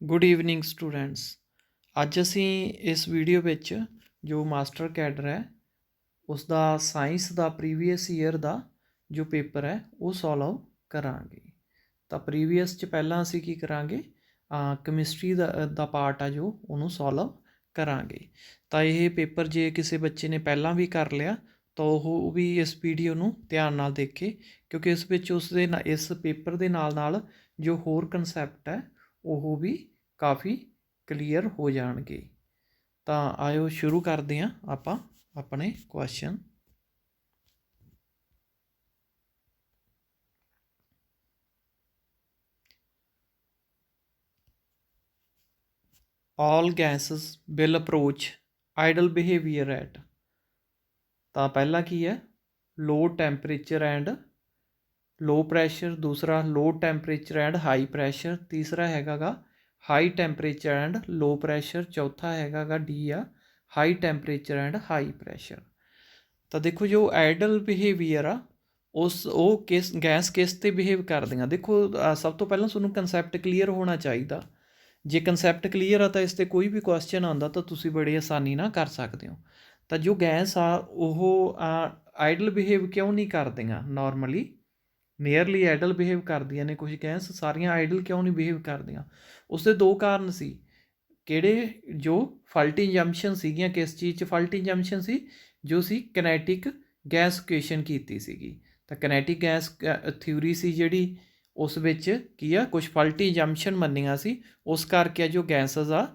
Good evening students. ਅੱਜ ਅਸੀਂ ਇਸ ਵੀਡੀਓ ਵਿੱਚ ਜੋ ਮਾਸਟਰ ਕੈਡਰ ਹੈ ਉਸ ਦਾ ਸਾਇੰਸ ਦਾ ਪ੍ਰੀਵੀਅਸ ਈਅਰ ਦਾ ਜੋ ਪੇਪਰ ਹੈ ਉਹ ਸੋਲਵ ਕਰਾਂਗੇ। ਤਾਂ ਪ੍ਰੀਵੀਅਸ 'ਚ ਪਹਿਲਾਂ ਅਸੀਂ ਕੀ ਕਰਾਂਗੇ, ਕੈਮਿਸਟਰੀ ਦਾ ਪਾਰਟ ਆ ਜੋ ਉਹਨੂੰ ਸੋਲਵ ਕਰਾਂਗੇ। ਤਾਂ ਇਹ ਪੇਪਰ ਜੇ ਕਿਸੇ ਬੱਚੇ ਨੇ ਪਹਿਲਾਂ ਵੀ ਕਰ ਲਿਆ ਤਾਂ ਉਹ ਵੀ ਇਸ ਵੀਡੀਓ ਨੂੰ ਧਿਆਨ ਨਾਲ ਦੇਖੇ, ਕਿਉਂਕਿ ਇਸ ਵਿੱਚ ਇਸ ਪੇਪਰ ਦੇ ਨਾਲ ਨਾਲ ਜੋ ਹੋਰ ਕਨਸੈਪਟ ਹੈ ਉਹ ਵੀ ਕਾਫੀ ਕਲੀਅਰ ਹੋ ਜਾਣਗੇ। ਤਾਂ ਆਇਓ ਸ਼ੁਰੂ ਕਰਦੇ ਹਾਂ ਆਪਾਂ ਆਪਣੇ question. all gases will approach ideal behavior at। ਤਾਂ ਪਹਿਲਾ ਕੀ ਹੈ, low temperature and low pressure. ਦੂਸਰਾ low temperature and high pressure. ਤੀਸਰਾ ਹੈਗਾ ਗਾ high temperature and low pressure. ਚੌਥਾ ਹੈਗਾ ਗਾ ਡੀ ਆ high temperature and high pressure. ਤਾਂ ਦੇਖੋ ਜੋ ਆਈਡਲ ਬਿਹੇਵੀਅਰ ਆ ਉਹ ਗੈਸ ਕਿਸ 'ਤੇ ਬਿਹੇਵ ਕਰਦੀਆਂ। ਦੇਖੋ ਸਭ ਤੋਂ ਪਹਿਲਾਂ ਤੁਹਾਨੂੰ ਕੰਸੈਪਟ ਕਲੀਅਰ ਹੋਣਾ ਚਾਹੀਦਾ। ਜੇ ਕੰਸੈਪਟ ਕਲੀਅਰ ਆ ਤਾਂ ਇਸ 'ਤੇ ਕੋਈ ਵੀ ਕੁਐਸਚਨ ਆਉਂਦਾ ਤਾਂ ਤੁਸੀਂ ਬੜੀ ਆਸਾਨੀ ਨਾਲ ਕਰ ਸਕਦੇ ਹੋ। ਤਾਂ ਜੋ ਗੈਸ ਆ ਉਹ ਆਈਡਲ ਬਿਹੇਵ ਕਿਉਂ ਨਹੀਂ ਕਰਦੀਆਂ, ਨਾਰਮਲੀ ਨੀਅਰਲੀ ਆਈਡਲ ਬਿਹੇਵ ਕਰਦੀਆਂ ਨੇ ਕੁਝ ਗੈਸ, ਸਾਰੀਆਂ ਆਈਡਲ ਕਿਉਂ ਨਹੀਂ ਬਿਹੇਵ ਕਰਦੀਆਂ। ਉਸ ਦੇ ਦੋ ਕਾਰਨ ਸੀ। ਕਿਹੜੇ? ਜੋ ਫਾਲਟੀ ਜੰਪਸ਼ਨ ਸੀਗੀਆਂ। ਕਿਸ ਚੀਜ਼ 'ਚ ਫਾਲਟੀ ਜੰਪਸ਼ਨ ਸੀ? ਜੋ ਸੀ ਕਨੈਟਿਕ ਗੈਸ ਇਕੁਏਸ਼ਨ ਕੀਤੀ ਸੀਗੀ। ਤਾਂ ਕਨੈਟਿਕ ਗੈਸ ਥਿਊਰੀ ਸੀ ਜਿਹੜੀ, ਉਸ ਵਿੱਚ ਕੀ ਆ ਕੁਝ ਫਾਲਟੀ ਜੰਪਸ਼ਨ ਮੰਨੀਆਂ ਸੀ। ਉਸ ਕਰਕੇ ਜੋ ਗੈਸਸ ਆ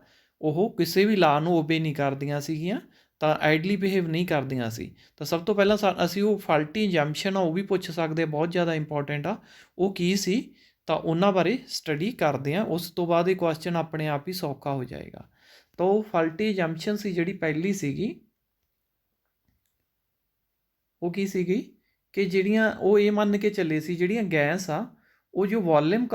ਉਹ ਕਿਸੇ ਵੀ ਲਾ ਨੂੰ ਓਬੇ ਨਹੀਂ ਕਰਦੀਆਂ ਸੀਗੀਆਂ, ਤਾਂ ਆਈਡਲੀ ਬਿਹੇਵ ਨਹੀਂ ਕਰਦੀਆਂ ਸੀ। ਤਾਂ ਸਭ ਤੋਂ ਪਹਿਲਾਂ ਅਸੀਂ ਉਹ ਫਾਲਟੀ ਜੰਪਸ਼ਨ ਆ ਉਹ ਵੀ ਪੁੱਛ ਸਕਦੇ, ਬਹੁਤ ਜ਼ਿਆਦਾ ਇੰਪੋਰਟੈਂਟ ਆ, ਉਹ ਕੀ ਸੀ। ਤਾਂ ਉਹਨਾਂ ਬਾਰੇ ਸਟੱਡੀ ਕਰਦੇ ਹਾਂ। ਉਸ ਤੋਂ ਬਾਅਦ ਇਹ ਕੁਐਸਚਨ ਆਪਣੇ ਆਪ ਹੀ ਸੌਖਾ ਹੋ ਜਾਏਗਾ। ਤਾਂ ਉਹ ਫਾਲਟੀ ਜੰਪਸ਼ਨ ਸੀ ਜਿਹੜੀ ਪਹਿਲੀ ਸੀਗੀ, ਉਹ ਕੀ ਸੀਗੀ ਕਿ ਜਿਹੜੀਆਂ ਉਹ ਇਹ ਮੰਨ ਕੇ ਚੱਲੇ ਸੀ ਜਿਹੜੀਆਂ ਗੈਸ ਆ ਉਹ ਜੋ ਵੋਲਿਊਮ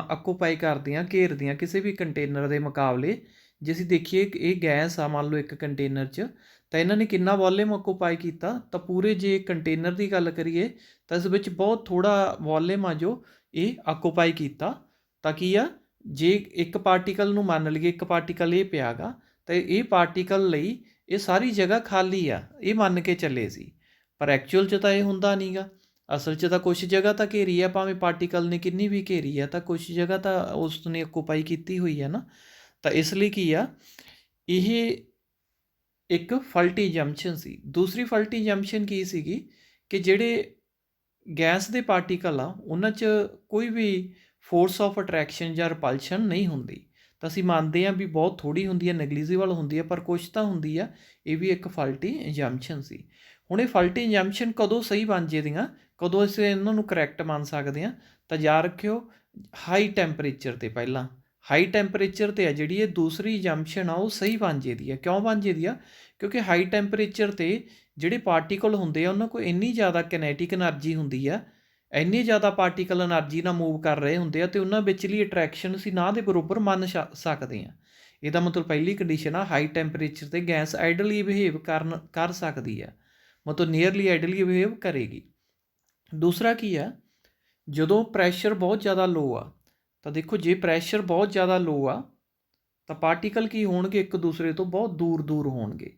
ਆਕੂਪਾਈ ਕਰਦੀਆਂ, ਘੇਰਦੀਆਂ ਕਿਸੇ ਵੀ ਕੰਟੇਨਰ ਦੇ ਮੁਕਾਬਲੇ। ਜੇ ਅਸੀਂ ਦੇਖੀਏ ਇਹ ਗੈਸ ਆ ਮੰਨ ਲਓ ਇੱਕ ਕੰਟੇਨਰ 'ਚ, ਤਾਂ ਇਹਨਾਂ ਨੇ ਕਿੰਨਾ ਵੋਲਿਊਮ ਆਕੂਪਾਈ ਕੀਤਾ। ਤਾਂ ਪੂਰੇ ਜੇ ਕੰਟੇਨਰ ਦੀ ਗੱਲ ਕਰੀਏ ਤਾਂ ਇਸ ਵਿੱਚ ਬਹੁਤ ਥੋੜ੍ਹਾ ਵੋਲਿਊਮ ਆ ਜੋ ਇਹ ਆਕੂਪਾਈ ਕੀਤਾ। ਤਾਂ ਕੀ ਆ, ਜੇ ਇੱਕ ਪਾਰਟੀਕਲ ਨੂੰ ਮੰਨ ਲਈਏ, ਇੱਕ ਪਾਰਟੀਕਲ ਇਹ ਪਿਆ ਗਾ, ਤਾਂ ਇਹ ਪਾਰਟੀਕਲ ਲਈ ਇਹ ਸਾਰੀ ਜਗ੍ਹਾ ਖਾਲੀ ਆ, ਇਹ ਮੰਨ ਕੇ ਚੱਲੇ ਸੀ। ਪਰ ਐਕਚੁਅਲ 'ਚ ਤਾਂ ਇਹ ਹੁੰਦਾ ਨਹੀਂ ਗਾ। ਅਸਲ 'ਚ ਤਾਂ ਕੁਛ ਜਗ੍ਹਾ ਤਾਂ ਘੇਰੀ ਆ, ਭਾਵੇਂ ਪਾਰਟੀਕਲ ਨੇ ਕਿੰਨੀ ਵੀ ਘੇਰੀ ਆ, ਤਾਂ ਕੁਛ ਜਗ੍ਹਾ ਤਾਂ ਉਸ ਨੇ ਆਕੂਪਾਈ ਕੀਤੀ ਹੋਈ ਹੈ ਨਾ। ਤਾਂ ਇਸ ਲਈ ਕੀ ਆ, ਇਹ ਇੱਕ ਫਲਟੀ ਜੰਪਸ਼ਨ ਸੀ। ਦੂਸਰੀ ਫਲਟੀ ਜੰਪਸ਼ਨ ਕੀ ਸੀਗੀ ਕਿ ਜਿਹੜੇ ਗੈਸ ਦੇ ਪਾਰਟੀਕਲ ਆ ਉਹਨਾਂ 'ਚ ਕੋਈ ਵੀ ਫੋਰਸ ਆਫ ਅਟਰੈਕਸ਼ਨ ਜਾਂ ਰਿਪਲਸ਼ਨ ਨਹੀਂ ਹੁੰਦੀ। ਤਾਂ ਅਸੀਂ ਮੰਨਦੇ ਹਾਂ ਵੀ ਬਹੁਤ ਥੋੜ੍ਹੀ ਹੁੰਦੀ ਹੈ, ਨੈਗਲੀਜੀਬਲ ਹੁੰਦੀ ਹੈ, ਪਰ ਕੁਛ ਤਾਂ ਹੁੰਦੀ ਆ। ਇਹ ਵੀ ਇੱਕ ਫਲਟੀ ਜੰਪਸ਼ਨ ਸੀ। ਹੁਣ ਇਹ ਫਲਟੀ ਜੰਪਸ਼ਨ ਕਦੋਂ ਸਹੀ ਬਣ ਜਾਂਦੀਆਂ, ਕਦੋਂ ਅਸੀਂ ਇਹਨਾਂ ਨੂੰ ਕਰੈਕਟ ਮੰਨ ਸਕਦੇ ਹਾਂ? ਤਾਂ ਯਾਦ ਰੱਖਿਓ, ਹਾਈ ਟੈਂਪਰੇਚਰ 'ਤੇ ਪਹਿਲਾਂ ਹਾਈ ਟੈਂਪਰੇਚਰ 'ਤੇ ਆ ਜਿਹੜੀ ਇਹ ਦੂਸਰੀ ਜੰਪਸ਼ਨ ਆ ਉਹ ਸਹੀ ਬਣ ਜਾਂਦੀ ਹੈ। ਕਿਉਂ ਬਣ ਜਾਂਦੀ ਆ? ਕਿਉਂਕਿ ਹਾਈ ਟੈਂਪਰੇਚਰ 'ਤੇ ਜਿਹੜੇ ਪਾਰਟੀਕਲ ਹੁੰਦੇ ਆ ਉਹਨਾਂ ਕੋਲ ਇੰਨੀ ਜ਼ਿਆਦਾ ਕੈਨੇਟਿਕ ਐਨਰਜੀ ਹੁੰਦੀ ਆ, ਇੰਨੀ ਜ਼ਿਆਦਾ ਪਾਰਟੀਕਲ ਐਨਰਜੀ ਨਾਲ ਮੂਵ ਕਰ ਰਹੇ ਹੁੰਦੇ ਆ, ਅਤੇ ਉਹਨਾਂ ਵਿਚਲੀ ਅਟਰੈਕਸ਼ਨ ਅਸੀਂ ਨਾ ਦੇ ਬਰਾਬਰ ਮੰਨ ਸਕਦੇ ਹਾਂ। ਇਹਦਾ ਮਤਲਬ ਪਹਿਲੀ ਕੰਡੀਸ਼ਨ ਆ ਹਾਈ ਟੈਂਪਰੇਚਰ 'ਤੇ ਗੈਸ ਆਈਡਲੀ ਬਿਹੇਵ ਕਰ ਸਕਦੀ ਆ, ਮਤਲਬ ਨੀਅਰਲੀ ਆਈਡਲੀ ਬਿਹੇਵ ਕਰੇਗੀ। ਦੂਸਰਾ ਕੀ ਆ, ਜਦੋਂ ਪ੍ਰੈਸ਼ਰ ਬਹੁਤ ਜ਼ਿਆਦਾ ਲੋ ਆ, ਤਾਂ ਦੇਖੋ ਜੇ ਪ੍ਰੈਸ਼ਰ ਬਹੁਤ ਜ਼ਿਆਦਾ ਲੋ ਆ ਤਾਂ ਪਾਰਟੀਕਲ ਕੀ ਹੋਣਗੇ, ਇੱਕ ਦੂਸਰੇ ਤੋਂ ਬਹੁਤ ਦੂਰ ਦੂਰ ਹੋਣਗੇ।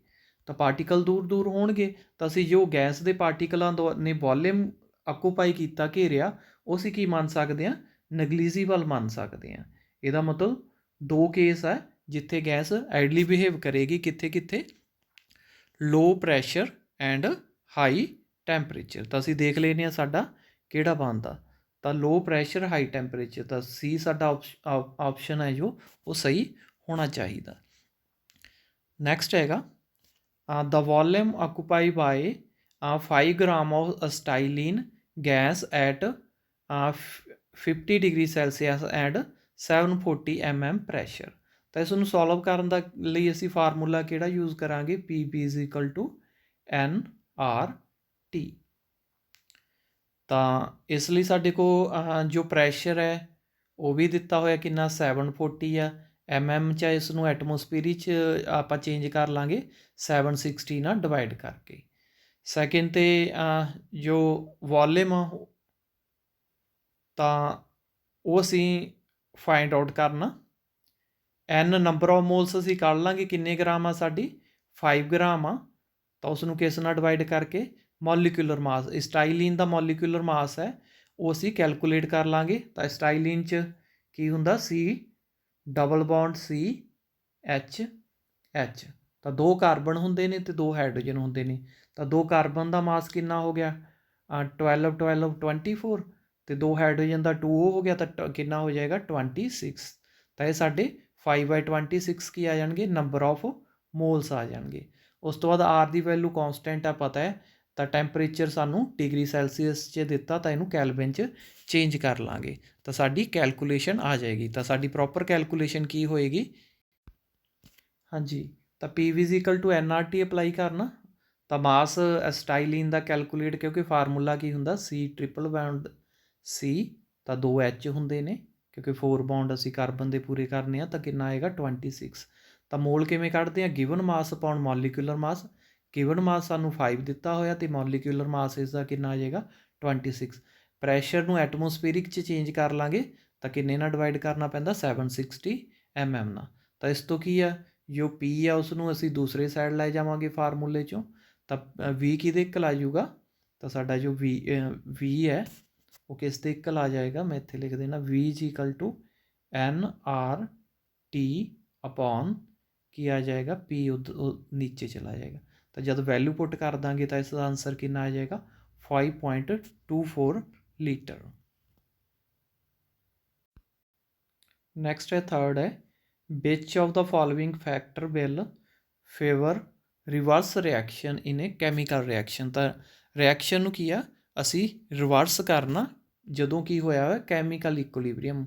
ਤਾਂ ਪਾਰਟੀਕਲ ਦੂਰ ਦੂਰ ਹੋਣਗੇ ਤਾਂ ਅਸੀਂ ਜੋ ਗੈਸ ਦੇ ਪਾਰਟੀਕਲਾਂ ਨੇ ਵੋਲਿਊਮ ਆਕੂਪਾਈ ਕੀਤਾ, ਘੇਰਿਆ, ਉਹ ਅਸੀਂ ਕੀ ਮੰਨ ਸਕਦੇ ਹਾਂ? ਨੈਗਲੀਜੀਬਲ ਮੰਨ ਸਕਦੇ ਹਾਂ। ਇਹਦਾ ਮਤਲਬ ਦੋ ਕੇਸ ਹੈ ਜਿੱਥੇ ਗੈਸ ਆਈਡਲੀ ਬਿਹੇਵ ਕਰੇਗੀ, ਕਿੱਥੇ ਕਿੱਥੇ? ਲੋ ਪ੍ਰੈਸ਼ਰ ਐਂਡ ਹਾਈ ਟੈਂਪਰੇਚਰ। ਤਾਂ ਅਸੀਂ ਦੇਖ ਲੈਂਦੇ ਹਾਂ ਸਾਡਾ ਕਿਹੜਾ ਬਣਦਾ। ਤਾਂ ਲੋ ਪ੍ਰੈਸ਼ਰ ਹਾਈ ਟੈਂਪਰੇਚਰ, ਤਾਂ ਸੀ ਸਾਡਾ ਆਪਸ਼ਨ ਹੈ ਜੋ ਉਹ ਸਹੀ ਹੋਣਾ ਚਾਹੀਦਾ। ਨੈਕਸਟ ਹੈਗਾ the volume occupied by 5 gram of acetylene gas at 50 degree Celsius and 740 mm pressure। ਤਾਂ ਇਸ ਨੂੰ ਸੋਲਵ ਕਰਨ ਦਾ ਲਈ ਅਸੀਂ ਫਾਰਮੂਲਾ ਕਿਹੜਾ ਯੂਜ਼ ਕਰਾਂਗੇ? Pb = nRT। ਤਾਂ ਇਸ ਲਈ ਸਾਡੇ ਕੋਲ ਜੋ ਪ੍ਰੈਸ਼ਰ ਹੈ ਉਹ ਵੀ ਦਿੱਤਾ ਹੋਇਆ ਕਿੰਨਾ? 740 ਆ। MM 'ਚ ਇਸ ਨੂੰ ਐਟਮੋਸਫੀਅਰ 'ਚ ਆਪਾਂ ਚੇਂਜ ਕਰ ਲਾਂਗੇ 760 ਨਾਲ ਡਿਵਾਈਡ ਕਰਕੇ। ਸੈਕਿੰਡ 'ਤੇ ਜੋ ਵੋਲਿਊਮ ਆ ਤਾਂ ਉਹ ਅਸੀਂ ਫਾਈਂਡ ਆਊਟ ਕਰਨਾ। ਐਨ ਨੰਬਰ ਆਫ ਮੋਲਸ ਅਸੀਂ ਕੱਢ ਲਾਂਗੇ ਕਿੰਨੇ ਗ੍ਰਾਮ ਆ ਸਾਡੀ 5 ਗ੍ਰਾਮ ਆ, ਤਾਂ ਉਸ ਨੂੰ ਕਿਸ ਨਾਲ ਡਿਵਾਈਡ ਕਰਕੇ ਮੋਲੀਕੂਲਰ ਮਾਸ, ਸਟਾਈਲੀਨ ਦਾ ਮੋਲੀਕੂਲਰ ਮਾਸ ਹੈ ਉਹ ਅਸੀਂ ਕੈਲਕੂਲੇਟ ਕਰ ਲਾਂਗੇ। ਤਾਂ ਸਟਾਈਲੀਨ 'ਚ ਕੀ ਹੁੰਦਾ ਸੀ ਡਬਲ ਬੌਂਡ ਸੀ ਐਚ ਐਚ, ਤਾਂ 2 ਕਾਰਬਨ ਹੁੰਦੇ ਨੇ ਅਤੇ 2 ਹਾਈਡਰੋਜਨ ਹੁੰਦੇ ਨੇ। ਤਾਂ 2 ਕਾਰਬਨ ਦਾ ਮਾਸ ਕਿੰਨਾ ਹੋ ਗਿਆ 12 12 24, ਅਤੇ 2 ਹਾਈਡਰੋਜਨ ਦਾ 2 ਹੋ ਗਿਆ, ਤਾਂ ਕਿੰਨਾ ਹੋ ਜਾਏਗਾ 26। ਤਾਂ ਇਹ ਸਾਡੇ 5/26 ਕੀ ਆ ਜਾਣਗੇ ਨੰਬਰ ਆਫ ਮੋਲਸ ਆ ਜਾਣਗੇ। ਉਸ ਤੋਂ ਬਾਅਦ ਆਰ ਦੀ ਵੈਲੂ ਕੌਂਸਟੈਂਟ ਆ ਪਤਾ ਹੈ, ਤਾਂ ਟੈਂਪਰੇਚਰ ਸਾਨੂੰ ਡਿਗਰੀ ਸੈਲਸੀਅਸ 'ਚ ਦਿੱਤਾ, ਤਾਂ ਇਹਨੂੰ ਕੈਲਵਿਨ 'ਚ ਚੇਂਜ ਕਰ ਲਾਂਗੇ, ਤਾਂ ਸਾਡੀ ਕੈਲਕੂਲੇਸ਼ਨ ਆ ਜਾਏਗੀ। ਤਾਂ ਸਾਡੀ ਪ੍ਰੋਪਰ ਕੈਲਕੂਲੇਸ਼ਨ ਕੀ ਹੋਏਗੀ, ਹਾਂਜੀ, ਤਾਂ ਪੀ ਵੀ ਇਕੁਅਲ ਟੂ NRT ਅਪਲਾਈ ਕਰਨਾ। ਤਾਂ ਮਾਸ ਸਟਾਈਲੀਨ ਦਾ ਕੈਲਕੂਲੇਟ, ਕਿਉਂਕਿ ਫਾਰਮੂਲਾ ਕੀ ਹੁੰਦਾ ਸੀ ਟ੍ਰਿਪਲ ਬੌਂਡ ਸੀ, ਤਾਂ 2 H ਹੁੰਦੇ ਨੇ, ਕਿਉਂਕਿ 4 ਬੌਂਡ ਅਸੀਂ ਕਾਰਬਨ ਦੇ ਪੂਰੇ ਕਰਨੇ ਆ, ਤਾਂ ਕਿੰਨਾ ਆਏਗਾ 26। ਤਾਂ ਮੋਲ ਕਿਵੇਂ ਕੱਢਦੇ ਆ, ਗਿਵਨ ਮਾਸ ਅਪੋਨ ਮੋਲੀਕੂਲਰ ਮਾਸ। ਗਿਵਨ ਮਾਸ ਸਾਨੂੰ 5 ਦਿੱਤਾ ਹੋਇਆ, ਅਤੇ ਮੋਲੀਕੂਲਰ ਮਾਸ ਇਸ ਦਾ ਕਿੰਨਾ ਆ ਜਾਏਗਾ 26। ਪ੍ਰੈਸ਼ਰ ਨੂੰ ਐਟਮੋਸਫੀਅਰਿਕ 'ਚ ਚੇਂਜ ਕਰ ਲਾਂਗੇ, ਤਾਂ ਕਿੰਨੇ ਨਾਲ ਡਿਵਾਈਡ ਕਰਨਾ ਪੈਂਦਾ 760 mm ਨਾਲ। ਤਾਂ ਇਸ ਤੋਂ ਕੀ ਆ ਜੋ ਪੀ ਆ ਉਸ ਨੂੰ ਅਸੀਂ ਦੂਸਰੇ ਸਾਈਡ ਲੈ ਜਾਵਾਂਗੇ ਫਾਰਮੂਲੇ 'ਚੋਂ, ਤਾਂ ਵੀ ਕਿਹਦੇ ਇਕੁਅਲ ਆ ਜਾਊਗਾ, ਤਾਂ ਸਾਡਾ ਜੋ ਵੀ ਹੈ ਉਹ ਕਿਸ ਦੇ ਇਕੁਅਲ ਆ ਜਾਏਗਾ, ਮੈਂ ਇੱਥੇ ਲਿਖ ਦੇਣਾ V = NRT ਅਪੋਨ ਕੀ ਆ ਜਾਏਗਾ P ਨੀਚੇ ਚਲਾ ਜਾਏਗਾ। ਤਾਂ ਜਦ ਵੈਲਿਊ ਪੁੱਟ ਕਰ ਦਾਂਗੇ ਤਾਂ ਇਸ ਦਾ ਆਂਸਰ ਕਿੰਨਾ ਆ ਜਾਏਗਾ 5.24 ਲੀਟਰ। ਨੈਕਸਟ ਹੈ ਥਰਡ ਹੈ, which of the following factor will favour reverse reaction in A chemical reaction. ਤਾਂ ਰਿਐਕਸ਼ਨ ਨੂੰ ਕੀ ਆ ਅਸੀਂ ਰਿਵਰਸ ਕਰਨਾ ਜਦੋਂ ਕੀ ਹੋਇਆ ਹੋਇਆ ਕੈਮੀਕਲ ਇਕੁਲੀਬਰੀਅਮ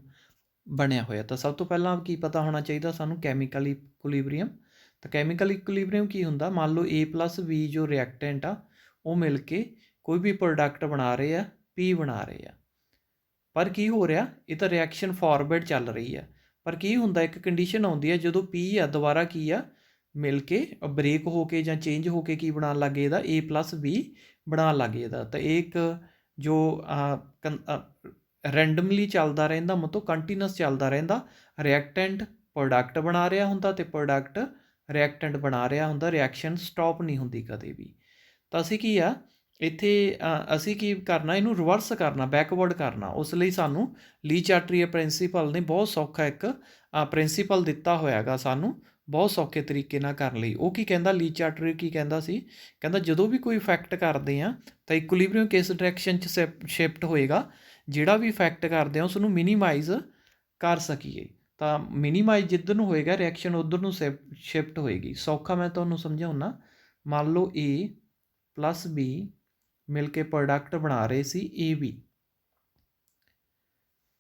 ਬਣਿਆ ਹੋਇਆ। ਤਾਂ ਸਭ ਤੋਂ ਪਹਿਲਾਂ ਕੀ ਪਤਾ ਹੋਣਾ ਚਾਹੀਦਾ ਸਾਨੂੰ ਕੈਮੀਕਲ ਇਕੁਲੀਬਰੀਅਮ। ਤਾਂ ਕੈਮੀਕਲ ਇਕੁਲੀਬਰੀਅਮ ਕੀ ਹੁੰਦਾ, ਮੰਨ ਲਓ A+B ਜੋ ਰਿਐਕਟੈਂਟ ਆ ਉਹ ਮਿਲ ਕੇ ਕੋਈ ਵੀ ਪ੍ਰੋਡਕਟ ਬਣਾ ਰਹੇ ਆ, P ਬਣਾ ਰਹੇ ਆ, ਪਰ ਕੀ ਹੋ ਰਿਹਾ ਇਹ ਤਾਂ ਰਿਐਕਸ਼ਨ ਫਾਰਵਰਡ ਚੱਲ ਰਹੀ ਆ, ਪਰ ਕੀ ਹੁੰਦਾ ਇੱਕ ਕੰਡੀਸ਼ਨ ਆਉਂਦੀ ਹੈ ਜਦੋਂ P ਆ ਦੁਬਾਰਾ ਕੀ ਆ ਮਿਲ ਕੇ ਬ੍ਰੇਕ ਹੋ ਕੇ ਜਾਂ ਚੇਂਜ ਹੋ ਕੇ ਕੀ ਬਣਾਉਣ ਲੱਗੇ ਇਹਦਾ A+B ਬਣਾਉਣ ਲੱਗੇ ਇਹਦਾ। ਤਾਂ ਇਹ ਇੱਕ ਜੋ ਰੈਂਡਮਲੀ ਚੱਲਦਾ ਰਹਿੰਦਾ, ਮਤਲਬ ਕੰਟੀਨਿਊਸ ਚੱਲਦਾ ਰਹਿੰਦਾ, ਰਿਐਕਟੈਂਟ ਪ੍ਰੋਡਕਟ ਬਣਾ ਰਿਹਾ ਹੁੰਦਾ ਅਤੇ ਪ੍ਰੋਡਕਟ ਰਿਐਕਟੈਂਟ ਬਣਾ ਰਿਹਾ ਹੁੰਦਾ, ਰਿਐਕਸ਼ਨ ਸਟਾਪ ਨਹੀਂ ਹੁੰਦੀ ਕਦੇ ਵੀ। ਤਾਂ ਅਸੀਂ ਕੀ ਆ ਇੱਥੇ ਅਸੀਂ ਕੀ ਕਰਨਾ ਇਹਨੂੰ ਰਿਵਰਸ ਕਰਨਾ, ਬੈਕਵਰਡ ਕਰਨਾ। ਉਸ ਲਈ ਸਾਨੂੰ ਲੀ ਚਾਰਟਰੀਅਰ ਪ੍ਰਿੰਸੀਪਲ ਨੇ ਬਹੁਤ ਸੌਖਾ ਇੱਕ ਪ੍ਰਿੰਸੀਪਲ ਦਿੱਤਾ ਹੋਇਆ ਹੈਗਾ ਸਾਨੂੰ ਬਹੁਤ ਸੌਖੇ ਤਰੀਕੇ ਨਾਲ ਕਰਨ ਲਈ। ਉਹ ਕੀ ਕਹਿੰਦਾ ਲੀ ਚਾਰਟਰੀਅਰ ਕੀ ਕਹਿੰਦਾ ਸੀ, ਕਹਿੰਦਾ ਜਦੋਂ ਵੀ ਕੋਈ ਇਫੈਕਟ ਕਰਦੇ ਆ ਤਾਂ ਇਕੁਲੀਬਰੀਅਮ ਕਿਸ ਡਾਇਰੈਕਸ਼ਨ 'ਚ ਸ਼ਿਫਟ ਹੋਏਗਾ, ਜਿਹੜਾ ਵੀ ਇਫੈਕਟ ਕਰਦੇ ਆ ਉਸ ਨੂੰ ਮਿਨੀਮਾਈਜ਼ ਕਰ ਸਕੀਏ। ਤਾਂ ਮਿਨੀਮਾਈਜ਼ ਜਿੱਧਰ ਨੂੰ ਹੋਏਗਾ ਰਿਐਕਸ਼ਨ ਉੱਧਰ ਨੂੰ ਸ਼ਿਫਟ ਹੋਏਗੀ। ਸੌਖਾ ਮੈਂ ਤੁਹਾਨੂੰ ਸਮਝਾਉਣਾ, ਮੰਨ ਲਓ A+B ਮਿਲ ਕੇ ਪ੍ਰੋਡਕਟ ਬਣਾ ਰਹੇ ਸੀ AB,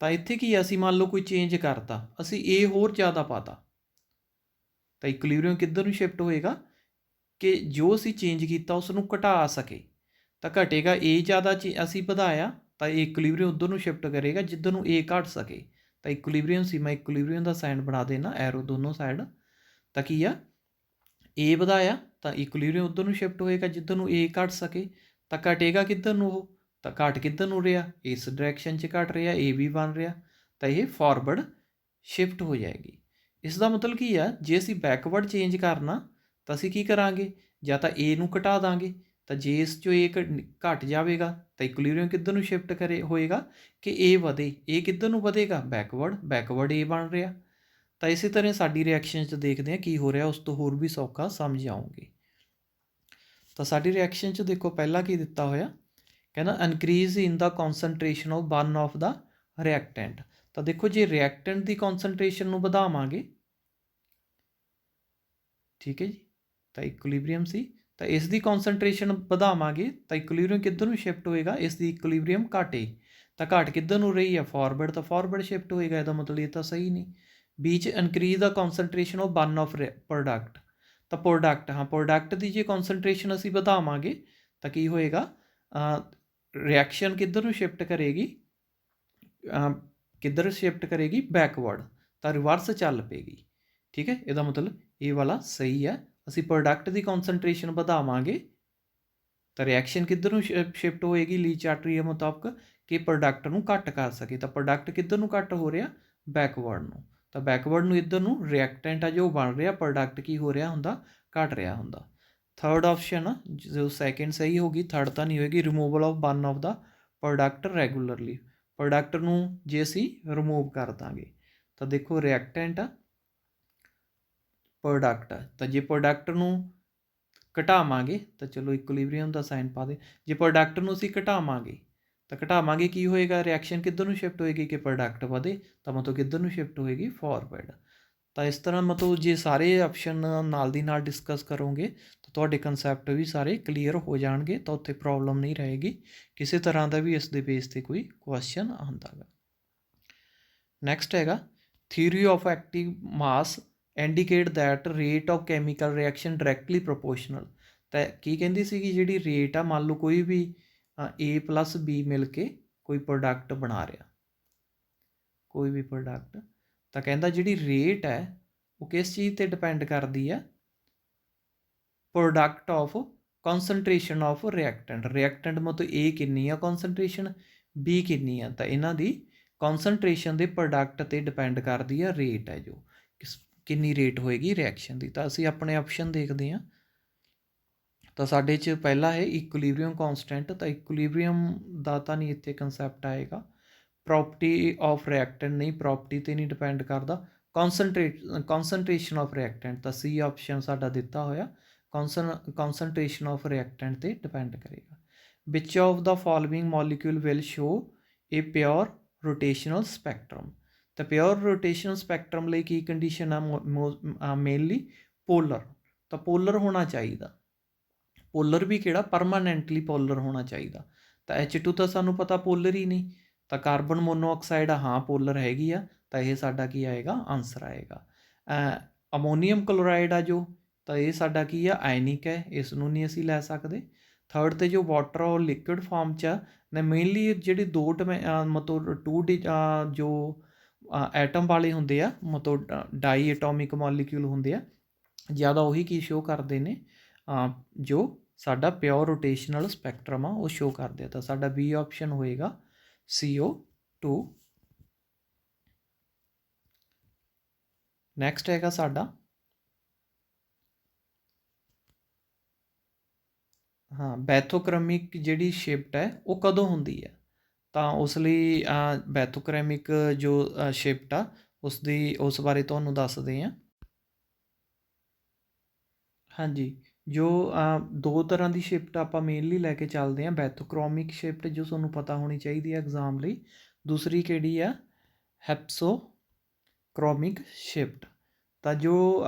ਤਾਂ ਇੱਥੇ ਕੀ ਅਸੀਂ ਮੰਨ ਲਓ ਕੋਈ ਚੇਂਜ ਕਰਤਾ, ਅਸੀਂ A ਹੋਰ ਜ਼ਿਆਦਾ ਪਾਤਾ, ਤਾਂ ਇਕੁਲੀਬਰੀਅਮ ਕਿੱਧਰ ਨੂੰ ਸ਼ਿਫਟ ਹੋਏਗਾ ਕਿ ਜੋ ਅਸੀਂ ਚੇਂਜ ਕੀਤਾ ਉਸ ਨੂੰ ਘਟਾ ਸਕੇ, ਤਾਂ ਘਟੇਗਾ A ਜ਼ਿਆਦਾ ਅਸੀਂ ਵਧਾਇਆ ਤਾਂ ਇਹ ਇਕੁਲੀਬਰੀਅਮ ਉੱਧਰ ਨੂੰ ਸ਼ਿਫਟ ਕਰੇਗਾ ਜਿੱਧਰ ਨੂੰ A ਘਟ ਸਕੇ। ਤਾਂ ਇਕੁਲੀਬਰੀਅਮ ਸੀ, ਮੈਂ ਇਕੁਲੀਬਰੀਅਮ ਦਾ ਸਾਈਨ ਬਣਾ ਦੇਣਾ ਐਰੋ ਦੋਨੋਂ ਸਾਈਡ, ਤਾਂ ਕੀ ਆ A ਵਧਾਇਆ ਤਾਂ ਇਕੁਲੀਬਰੀਅਮ ਉੱਧਰ ਨੂੰ ਸ਼ਿਫਟ ਹੋਏਗਾ ਜਿੱਧਰ ਨੂੰ A ਘਟ ਸਕੇ, ਤਾਂ ਘਟੇਗਾ ਕਿੱਧਰ ਨੂੰ ਉਹ, ਤਾਂ ਘਟ ਕਿੱਧਰ ਨੂੰ ਰਿਹਾ ਇਸ ਡਾਇਰੈਕਸ਼ਨ 'ਚ ਘਟ ਰਿਹਾ, A ਵੀ ਬਣ ਰਿਹਾ, ਤਾਂ ਇਹ ਫਾਰਵਰਡ ਸ਼ਿਫਟ ਹੋ ਜਾਏਗੀ। ਇਸ ਦਾ ਮਤਲਬ ਕੀ ਆ ਜੇ ਅਸੀਂ ਬੈਕਵਰਡ ਚੇਂਜ ਕਰਨਾ ਤਾਂ ਅਸੀਂ ਕੀ ਕਰਾਂਗੇ, ਜਾਂ ਤਾਂ A ਨੂੰ ਘਟਾ ਦਾਂਗੇ, ਤਾਂ ਜੇ ਇਸ 'ਚੋਂ A ਘਟ ਜਾਵੇਗਾ ਤਾਂ ਇਕੁਲੀਬਰੀਅਮ ਕਿੱਧਰ ਨੂੰ ਸ਼ਿਫਟ ਹੋਏਗਾ ਕਿ A ਵਧੇ, A ਕਿੱਧਰ ਨੂੰ ਵਧੇਗਾ ਬੈਕਵਰਡ A ਬਣ ਰਿਹਾ। ਤਾਂ ਇਸੇ ਤਰ੍ਹਾਂ ਸਾਡੀ ਰਿਐਕਸ਼ਨ 'ਚ ਦੇਖਦੇ ਹਾਂ ਕੀ ਹੋ ਰਿਹਾ, ਉਸ ਤੋਂ ਹੋਰ ਵੀ ਸੌਖਾ ਸਮਝ ਆਉਂਗੇ। ਤਾਂ ਸਾਡੀ ਰਿਐਕਸ਼ਨ 'ਚ ਦੇਖੋ ਪਹਿਲਾਂ ਕੀ ਦਿੱਤਾ ਹੋਇਆ, ਕਹਿੰਦਾ increase in the concentration of one of the reactant. ਤਾਂ ਦੇਖੋ ਜੇ ਰਿਐਕਟੈਂਟ ਦੀ ਕੌਨਸਨਟ੍ਰੇਸ਼ਨ ਨੂੰ ਵਧਾਵਾਂਗੇ, ਠੀਕ ਹੈ ਜੀ, ਤਾਂ ਇਕੁਲੀਬਰੀਅਮ ਸੀ, ਤਾਂ ਇਸ ਦੀ ਕੌਨਸਨਟ੍ਰੇਸ਼ਨ ਵਧਾਵਾਂਗੇ ਤਾਂ ਇਕੁਲੀਬਰੀਅਮ ਕਿੱਧਰ ਨੂੰ ਸ਼ਿਫਟ ਹੋਏਗਾ, ਇਸ ਦੀ ਇਕੁਲੀਬਰੀਅਮ ਘਟੇ, ਤਾਂ ਘਟ ਕਿੱਧਰ ਨੂੰ ਰਹੀ ਹੈ ਫਾਰਵਰਡ, ਤਾਂ ਫਾਰਵਰਡ ਸ਼ਿਫਟ ਹੋਏਗਾ, ਇਹਦਾ ਮਤਲਬ ਇਹ ਤਾਂ ਸਹੀ ਨਹੀਂ। ਵਿੱਚ increase the concentration of one of product, ਤਾਂ ਪ੍ਰੋਡਕਟ ਦੀ ਜੇ ਕੌਨਸਨਟ੍ਰੇਸ਼ਨ ਅਸੀਂ ਵਧਾਵਾਂਗੇ ਤਾਂ ਕੀ ਹੋਏਗਾ, ਰਿਐਕਸ਼ਨ ਕਿੱਧਰ ਨੂੰ ਸ਼ਿਫਟ ਕਰੇਗੀ, ਬੈਕਵਰਡ, ਤਾਂ ਰਿਵਰਸ ਚੱਲ ਪਏਗੀ। ਠੀਕ ਹੈ, ਇਹਦਾ ਮਤਲਬ ਇਹ ਵਾਲਾ ਸਹੀ ਹੈ। ਅਸੀਂ ਪ੍ਰੋਡਕਟ ਦੀ ਕੌਨਸਨਟ੍ਰੇਸ਼ਨ ਵਧਾਵਾਂਗੇ ਤਾਂ ਰਿਐਕਸ਼ਨ ਕਿੱਧਰ ਨੂੰ ਸ਼ਿਫਟ ਹੋਏਗੀ ਲੀ ਚਾਰਟਰੀਅਰ ਮੁਤਾਬਕ ਕਿ ਪ੍ਰੋਡਕਟ ਨੂੰ ਘੱਟ ਕਰ ਸਕੇ, ਤਾਂ ਪ੍ਰੋਡਕਟ ਕਿੱਧਰ ਨੂੰ ਘੱਟ ਹੋ ਰਿਹਾ ਬੈਕਵਰਡ ਨੂੰ, ਤਾਂ ਬੈਕਵਰਡ ਨੂੰ ਇੱਧਰ ਨੂੰ ਰਿਐਕਟੈਂਟ ਆ ਜੋ ਬਣ ਰਿਹਾ, ਪ੍ਰੋਡਕਟ ਕੀ ਹੋ ਰਿਹਾ ਹੁੰਦਾ, ਘਟ ਰਿਹਾ ਹੁੰਦਾ। ਥਰਡ ਆਪਸ਼ਨ ਜੋ ਸੈਕਿੰਡ ਸਹੀ ਹੋਗੀ, ਥਰਡ ਤਾਂ ਨਹੀਂ ਹੋਏਗੀ। Removal of one of the product regularly, product ਨੂੰ ਜੇ ਅਸੀਂ ਰਿਮੂਵ ਕਰ ਦਾਂਗੇ ਤਾਂ ਦੇਖੋ ਰਿਐਕਟੈਂਟ ਆ, ਪ੍ਰੋਡਕਟ ਆ, ਤਾਂ ਜੇ ਪ੍ਰੋਡਕਟ ਨੂੰ ਘਟਾਵਾਂਗੇ ਤਾਂ ਚਲੋ ਇਕੁਲਿਬਰੀਅਮ ਦਾ ਸਾਈਨ ਪਾ ਦੇ। ਜੇ ਪ੍ਰੋਡਕਟ ਨੂੰ ਅਸੀਂ ਘਟਾਵਾਂਗੇ ਤਾਂ ਘਟਾਵਾਂਗੇ ਕੀ ਹੋਏਗਾ, ਰਿਐਕਸ਼ਨ ਕਿੱਧਰ ਨੂੰ ਸ਼ਿਫਟ ਹੋਏਗੀ ਕਿ ਪ੍ਰੋਡਕਟ ਵਧੇ, ਤਾਂ ਮਤਲਬ ਕਿੱਧਰ ਨੂੰ ਸ਼ਿਫਟ ਹੋਏਗੀ, ਫਾਰਵਰਡ। ਤਾਂ ਇਸ ਤਰ੍ਹਾਂ ਮਤਲਬ ਜੇ ਸਾਰੇ ਆਪਸ਼ਨ ਨਾਲ ਦੀ ਨਾਲ ਡਿਸਕਸ ਕਰੋਗੇ ਤਾਂ ਤੁਹਾਡੇ ਕਨਸੈਪਟ ਵੀ ਸਾਰੇ ਕਲੀਅਰ ਹੋ ਜਾਣਗੇ, ਤਾਂ ਉੱਥੇ ਪ੍ਰੋਬਲਮ ਨਹੀਂ ਰਹੇਗੀ ਕਿਸੇ ਤਰ੍ਹਾਂ ਦਾ ਵੀ ਇਸ ਦੇ ਬੇਸ 'ਤੇ ਕੋਈ ਕੁਐਸਚਨ ਆਉਂਦਾ ਗਾ। ਨੈਕਸਟ ਹੈਗਾ theory of active mass indicate that rate of chemical reaction directly proportional. ਤਾਂ ਕੀ ਕਹਿੰਦੀ ਸੀਗੀ, ਜਿਹੜੀ ਰੇਟ ਆ, ਮੰਨ ਲਓ ਕੋਈ ਵੀ A + B ਮਿਲ ਕੇ ਕੋਈ ਪ੍ਰੋਡਕਟ ਬਣਾ ਰਿਹਾ, ਕੋਈ ਵੀ ਪ੍ਰੋਡਕਟ, ਤਾਂ ਕਹਿੰਦਾ ਜਿਹੜੀ ਰੇਟ ਹੈ ਉਹ ਕਿਸ ਚੀਜ਼ 'ਤੇ ਡਿਪੈਂਡ ਕਰਦੀ ਹੈ, product of concentration of reactant. Reactant ਮਤਲਬ A ਕਿੰਨੀ ਆ ਕੌਨਸਨਟ੍ਰੇਸ਼ਨ, B ਕਿੰਨੀ ਆ, ਤਾਂ ਇਹਨਾਂ ਦੀ ਕੌਨਸਨਟ੍ਰੇਸ਼ਨ ਦੇ ਪ੍ਰੋਡਕਟ 'ਤੇ ਡਿਪੈਂਡ ਕਰਦੀ ਆ ਰੇਟ ਹੈ, ਜੋ ਕਿੰਨੀ ਰੇਟ ਹੋਏਗੀ ਰਿਐਕਸ਼ਨ ਦੀ। ਤਾਂ ਅਸੀਂ ਆਪਣੇ ਆਪਸ਼ਨ ਦੇਖਦੇ ਹਾਂ, ਤਾਂ ਸਾਡੇ 'ਚ ਪਹਿਲਾ ਹੈ ਇਕੁਲਿਬਰੀਅਮ ਕੌਨਸਟੈਂਟ। ਤਾਂ ਇਕੁਲਿਬਰੀਅਮ ਦਾ ਤਾਂ ਨਹੀਂ ਇੱਥੇ ਕੰਸੈਪਟ ਆਏਗਾ। ਪ੍ਰੋਪਰਟੀ ਆਫ ਰਿਐਕਟੈਂਟ ਨਹੀਂ, ਪ੍ਰੋਪਰਟੀ 'ਤੇ ਨਹੀਂ ਡਿਪੈਂਡ ਕਰਦਾ। ਕੌਨਸਨਟ੍ਰੇਸ਼ਨ ਆਫ ਰਿਐਕਟੈਂਟ, ਤਾਂ C ਆਪਸ਼ਨ ਸਾਡਾ ਦਿੱਤਾ ਹੋਇਆ, ਕੌਨਸਨਟ੍ਰੇਸ਼ਨ ਆਫ ਰਿਐਕਟੈਂਟ 'ਤੇ ਡਿਪੈਂਡ ਕਰੇਗਾ। Which of the following molecule will show A pure rotational spectrum. ਤਾਂ ਪਿਓਰ ਰੋਟੇਸ਼ਨਲ ਸਪੈਕਟਰਮ ਲਈ ਕੀ ਕੰਡੀਸ਼ਨ ਆ, ਮੇਨਲੀ ਪੋਲਰ। ਤਾਂ ਪੋਲਰ ਹੋਣਾ ਚਾਹੀਦਾ, ਪੋਲਰ ਵੀ ਕਿਹੜਾ, ਪਰਮਾਨੈਂਟਲੀ ਪੋਲਰ ਹੋਣਾ ਚਾਹੀਦਾ। ਤਾਂ H2 ਤਾਂ ਸਾਨੂੰ ਪਤਾ ਪੋਲਰ ਹੀ ਨਹੀਂ, ਤਾਂ ਕਾਰਬਨ ਮੋਨੋਆਕਸਾਈਡ ਹਾਂ ਪੋਲਰ ਹੈਗੀ ਆ, ਤਾਂ ਇਹ ਸਾਡਾ ਕੀ ਆਏਗਾ, ਆਨਸਰ ਆਏਗਾ। ਅਮੋਨੀਅਮ ਕਲੋਰਾਈਡ ਆ ਜੋ, ਤਾਂ ਇਹ ਸਾਡਾ ਕੀ ਆ, ਆਇਨਿਕ ਹੈ, ਇਸ ਨੂੰ ਨਹੀਂ ਅਸੀਂ ਲੈ ਸਕਦੇ। ਥਰਡ 'ਤੇ ਜੋ ਵਾਟਰ ਔਰ ਲਿਕੁਇਡ ਫਾਰਮ 'ਚ ਆ, ਨਾ ਮੇਨਲੀ ਜਿਹੜੇ ਮਤਲਬ ਜੋ ਐਟਮ ਵਾਲੇ ਹੁੰਦੇ ਆ, ਮਤਲਬ ਡਾਈ ਐਟੋਮਿਕ ਮੋਲੀਕਿਊਲ ਹੁੰਦੇ ਆ, ਜ਼ਿਆਦਾ ਉਹੀ ਕੀ ਸ਼ੋਅ ਕਰਦੇ ਨੇ, ਜੋ ਸਾਡਾ ਪਿਓਰ ਰੋਟੇਸ਼ਨਲ ਸਪੈਕਟਰਮ ਆ ਉਹ ਸ਼ੋਅ ਕਰਦੇ ਆ। ਤਾਂ ਸਾਡਾ B ਆਪਸ਼ਨ ਹੋਏਗਾ CO2। ਨੈਕਸਟ ਹੈਗਾ ਸਾਡਾ ਬੈਥੋਕ੍ਰੈਮਿਕ ਜਿਹੜੀ ਸ਼ਿਫਟ ਹੈ ਉਹ ਕਦੋਂ ਹੁੰਦੀ ਹੈ। ਤਾਂ ਉਸ ਲਈ ਬੈਥੋਕ੍ਰੈਮਿਕ ਜੋ ਸ਼ਿਫਟ ਆ ਉਸ ਬਾਰੇ ਤੁਹਾਨੂੰ ਦੱਸਦੇ ਹਾਂ। ਹਾਂਜੀ, ਜੋ ਦੋ ਤਰ੍ਹਾਂ ਦੀ ਸ਼ਿਫਟ ਆਪਾਂ ਮੇਨਲੀ ਲੈ ਕੇ ਚੱਲਦੇ ਹਾਂ। ਬੈਥੋਕ੍ਰੋਮਿਕ ਸ਼ਿਫਟ ਜੋ ਤੁਹਾਨੂੰ ਪਤਾ ਹੋਣੀ ਚਾਹੀਦੀ ਹੈ ਐਗਜ਼ਾਮ ਲਈ। ਦੂਸਰੀ ਕਿਹੜੀ ਆ, ਹੈਪਸੋਕ੍ਰੋਮਿਕ ਸ਼ਿਫਟ। ਤਾਂ ਜੋ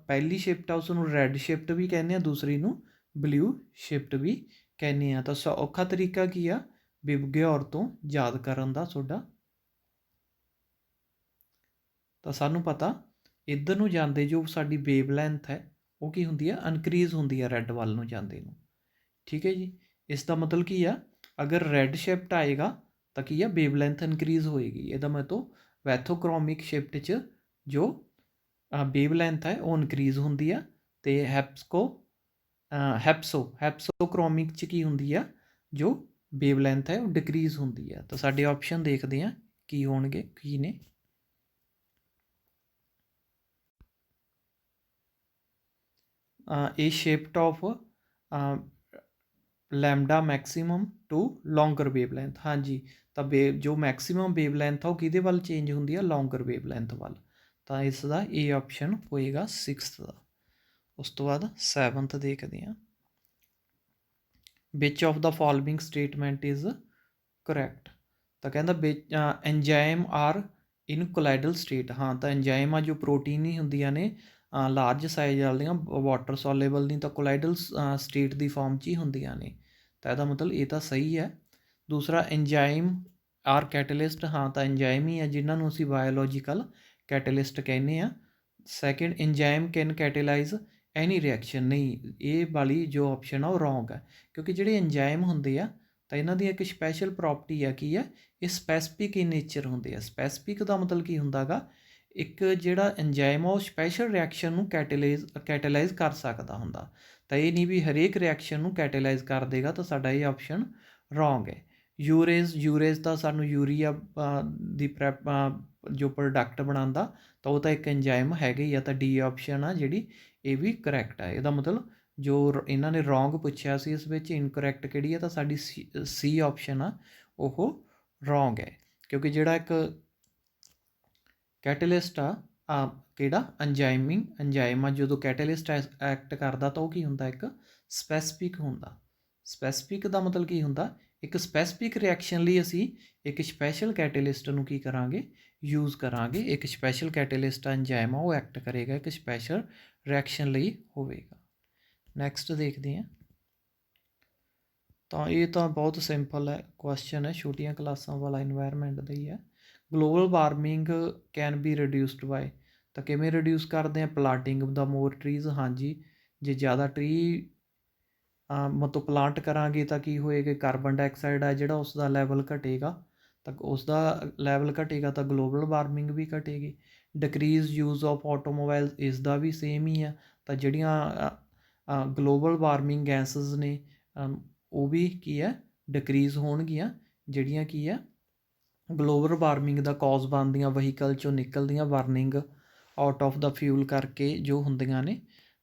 ਪਹਿਲੀ ਸ਼ਿਫਟ ਆ ਉਸ ਨੂੰ ਰੈੱਡ ਸ਼ਿਫਟ ਵੀ ਕਹਿੰਦੇ ਆ, ਦੂਸਰੀ ਨੂੰ ਬਲੂ ਸ਼ਿਫਟ ਵੀ ਕਹਿੰਦੇ ਆ। ਤਾਂ ਔਖਾ ਤਰੀਕਾ ਕੀ ਆ ਵਿਬਗਯੌਰ ਤੋਂ ਯਾਦ ਕਰਨ ਦਾ ਤੁਹਾਡਾ, ਤਾਂ ਸਾਨੂੰ ਪਤਾ ਇੱਧਰ ਨੂੰ ਜਾਂਦੇ ਜੋ ਸਾਡੀ ਵੇਵ ਲੈਂਥ ਹੈ ਉਹ ਕੀ ਹੁੰਦੀ ਆ, ਇਨਕਰੀਜ਼ ਹੁੰਦੀ ਆ ਰੈੱਡ ਵੱਲ ਨੂੰ ਜਾਂਦੇ ਨੂੰ। ਠੀਕ ਹੈ ਜੀ, ਇਸ ਦਾ ਮਤਲਬ ਕੀ ਆ, ਅਗਰ ਰੈੱਡ ਸ਼ਿਫਟ ਆਏਗਾ ਤਾਂ ਕੀ ਆ, ਵੇਵ ਲੈਂਥ ਇਨਕਰੀਜ਼ ਹੋਏਗੀ। ਇਹਦਾ ਮਤਲਬ ਬੈਥੋਕ੍ਰੋਮਿਕ ਸ਼ਿਫਟ 'ਚ ਜੋ ਵੇਵ ਲੈਂਥ ਹੈ ਉਹ ਇਨਕਰੀਜ਼ ਹੁੰਦੀ ਆ, ਅਤੇ ਹੈਪਸੋਕ੍ਰੋਮਿਕ 'ਚ ਕੀ ਹੁੰਦੀ ਆ, ਜੋ ਵੇਵ ਲੈਂਥ ਹੈ ਉਹ ਡਿਕਰੀਜ਼ ਹੁੰਦੀ ਆ। ਤਾਂ ਸਾਡੇ ਆਪਸ਼ਨ ਦੇਖਦੇ ਹਾਂ ਕੀ ਹੋਣਗੇ, ਕੀ ਨੇ। ਇਹ shift of lambda maximum to longer wave length. ਹਾਂਜੀ, ਤਾਂ ਜੋ ਮੈਕਸੀਮਮ ਵੇਵ ਲੈਂਥ ਆ ਉਹ ਕਿਹਦੇ ਵੱਲ ਚੇਂਜ ਹੁੰਦੀ ਆ, ਲੌਂਗਰ ਵੇਵ ਲੈਂਥ ਵੱਲ। ਤਾਂ ਇਸ ਦਾ ਇਹ ਆਪਸ਼ਨ ਹੋਏਗਾ 6th ਦਾ। ਉਸ ਤੋਂ ਬਾਅਦ 7th ਦੇਖਦੇ ਹਾਂ। Which of the following statement is correct. ਤਾਂ ਕਹਿੰਦਾ ਐਂਜ਼ਾਈਮ ਆਰ ਇਨ ਕੋਲਾਈਡਲ ਸਟੇਟ। ਹਾਂ, ਤਾਂ ਐਂਜ਼ਾਈਮ ਆ ਜੋ ਪ੍ਰੋਟੀਨ ਹੀ ਹੁੰਦੀਆਂ ਨੇ, ਲਾਰਜ ਸਾਈਜ਼ ਵਾਲੀਆਂ, ਵਾਟਰ ਸੋਲੇਬਲ ਨਹੀਂ, ਤਾਂ ਕੋਲਾਈਡਲ ਸਟੇਟ ਦੀ ਫਾਰਮ 'ਚ ਹੀ ਹੁੰਦੀਆਂ ਨੇ। ਤਾਂ ਇਹਦਾ ਮਤਲਬ ਇਹ ਤਾਂ ਸਹੀ ਹੈ। ਦੂਸਰਾ ਐਂਜ਼ਾਈਮ ਆਰ ਕੈਟਲਿਸਟ। ਹਾਂ, ਤਾਂ ਐਂਜ਼ਾਈਮ ਹੀ ਆ ਜਿਨ੍ਹਾਂ ਨੂੰ ਅਸੀਂ ਬਾਇਓਲੋਜੀਕਲ ਕੈਟਲਿਸਟ ਕਹਿੰਦੇ ਹਾਂ। Second, enzyme can catalyse any reaction. ਨਹੀਂ, ਇਹ ਵਾਲੀ ਜੋ ਆਪਸ਼ਨ ਆ ਉਹ ਰੋਂਗ ਹੈ, ਕਿਉਂਕਿ ਜਿਹੜੇ ਐਂਜ਼ਾਈਮ ਹੁੰਦੇ ਆ ਤਾਂ ਇਹਨਾਂ ਦੀ ਇੱਕ ਸਪੈਸ਼ਲ ਪ੍ਰੋਪਰਟੀ ਆ, ਕੀ ਹੈ, ਇਹ ਸਪੈਸੀਫਿਕ ਇਨ ਨੇਚਰ ਹੁੰਦੇ ਆ। ਸਪੈਸੀਫਿਕ ਦਾ ਮਤਲਬ ਕੀ ਹੁੰਦਾ ਗਾ, ਇੱਕ ਜਿਹੜਾ ਐਂਜ਼ਾਈਮ ਆ ਉਹ ਸਪੈਸ਼ਲ ਰਿਐਕਸ਼ਨ ਨੂੰ ਕੈਟੇਲਾਈਜ਼ ਕਰ ਸਕਦਾ ਹੁੰਦਾ। ਤਾਂ ਇਹ ਨਹੀਂ ਵੀ ਹਰੇਕ ਰਿਐਕਸ਼ਨ ਨੂੰ ਕੈਟੇਲਾਈਜ਼ ਕਰ ਦੇਗਾ, ਤਾਂ ਸਾਡਾ ਇਹ ਆਪਸ਼ਨ ਰੋਂਗ ਹੈ। यूरेज ਤਾਂ ਸਾਨੂੰ यूरिया ਦੀ जो प्रोडक्ट ਬਣਾਉਂਦਾ ਤਾਂ ਉਹ ਤਾਂ ਇੱਕ ਐਂਜ਼ਾਈਮ ਹੈਗਾ ਹੀ ਆ। ਤਾਂ ਡੀ ਆਪਸ਼ਨ ਆ ਜਿਹੜੀ ਇਹ ਵੀ ਕਰੈਕਟ ਆ। ਇਹਦਾ ਮਤਲਬ ਜੋ ਇਹਨਾਂ ਨੇ ਰੋਂਗ ਪੁੱਛਿਆ ਸੀ ਇਸ ਵਿੱਚ ਇਨਕਰੈਕਟ ਕਿਹੜੀ ਆ, ਤਾਂ ਸਾਡੀ ਸੀ ਆਪਸ਼ਨ ਆ ਉਹ ਰੋਂਗ ਹੈ। ਕਿਉਂਕਿ ਜਿਹੜਾ ਇੱਕ ਕੈਟਲਿਸਟ ਆ ਕਿਹੜਾ ਐਂਜ਼ਾਈਮ ਆ, ਜਦੋਂ ਕੈਟਲਿਸਟ ਐਕਟ ਕਰਦਾ ਤਾਂ ਉਹ ਕੀ ਹੁੰਦਾ, ਇੱਕ ਸਪੈਸੀਫਿਕ ਹੁੰਦਾ। ਸਪੈਸੀਫਿਕ ਦਾ ਮਤਲਬ ਕੀ ਹੁੰਦਾ, ਇੱਕ ਸਪੈਸੀਫਿਕ ਰਿਐਕਸ਼ਨ ਲਈ ਅਸੀਂ ਇੱਕ ਸਪੈਸ਼ਲ ਕੈਟਲਿਸਟ ਨੂੰ ਕੀ ਕਰਾਂਗੇ, ਯੂਜ਼ ਕਰਾਂਗੇ। ਇੱਕ ਸਪੈਸ਼ਲ ਕੈਟਲਿਸਟ ਐਂਜ਼ਾਈਮ ਆ ਉਹ ਐਕਟ ਕਰੇਗਾ ਇੱਕ ਸਪੈਸ਼ਲ ਰਿਐਕਸ਼ਨ ਲਈ ਹੋਵੇਗਾ। ਨੈਕਸਟ ਦੇਖਦੇ ਹਾਂ। ਤਾਂ ਇਹ ਤਾਂ ਬਹੁਤ ਸਿੰਪਲ ਹੈ ਕੁਐਸਚਨ ਹੈ, ਛੋਟੀਆਂ ਕਲਾਸਾਂ ਵਾਲਾ ਇਨਵਾਇਰਮੈਂਟ ਦਾ ਹੀ ਹੈ। Global warming can be reduced by, ਤਾਂ ਕਿਵੇਂ ਰਿਡਿਊਸ ਕਰਦੇ ਹਾਂ, ਪਲਾਂਟਿੰਗ ਦਾ ਮੋਰ ਟਰੀਜ਼। ਹਾਂਜੀ, ਜੇ ਜ਼ਿਆਦਾ ਟਰੀ ਮਤਲਬ ਪਲਾਂਟ ਕਰਾਂਗੇ ਤਾਂ ਕੀ ਹੋਏਗਾ, ਕਾਰਬਨ ਡਾਈਆਕਸਾਈਡ ਹੈ ਜਿਹੜਾ ਉਸ ਦਾ ਲੈਵਲ ਘਟੇਗਾ, ਤਾਂ ਉਸ ਦਾ ਲੈਵਲ ਘਟੇਗਾ ਤਾਂ ਗਲੋਬਲ ਵਾਰਮਿੰਗ ਵੀ ਘਟੇਗੀ। ਡਿਕਰੀਜ਼ ਯੂਜ਼ ਆਫ ਆਟੋਮੋਬਾਈਲ, ਇਸ ਦਾ ਵੀ ਸੇਮ ਹੀ ਆ। ਤਾਂ ਜਿਹੜੀਆਂ ਗਲੋਬਲ ਵਾਰਮਿੰਗ ਗੈਸਿਸ ਨੇ ਉਹ ਵੀ ਕੀ ਹੈ, ਡਿਕਰੀਜ਼ ਹੋਣਗੀਆਂ। ਜਿਹੜੀਆਂ ਕੀ ਹੈ ਗਲੋਬਲ ਵਾਰਮਿੰਗ ਦਾ ਕੌਜ਼ ਬਣਦੀਆਂ, ਵਹੀਕਲ 'ਚੋਂ ਨਿਕਲਦੀਆਂ burning out of the fuel ਕਰਕੇ ਜੋ ਹੁੰਦੀਆਂ ਨੇ,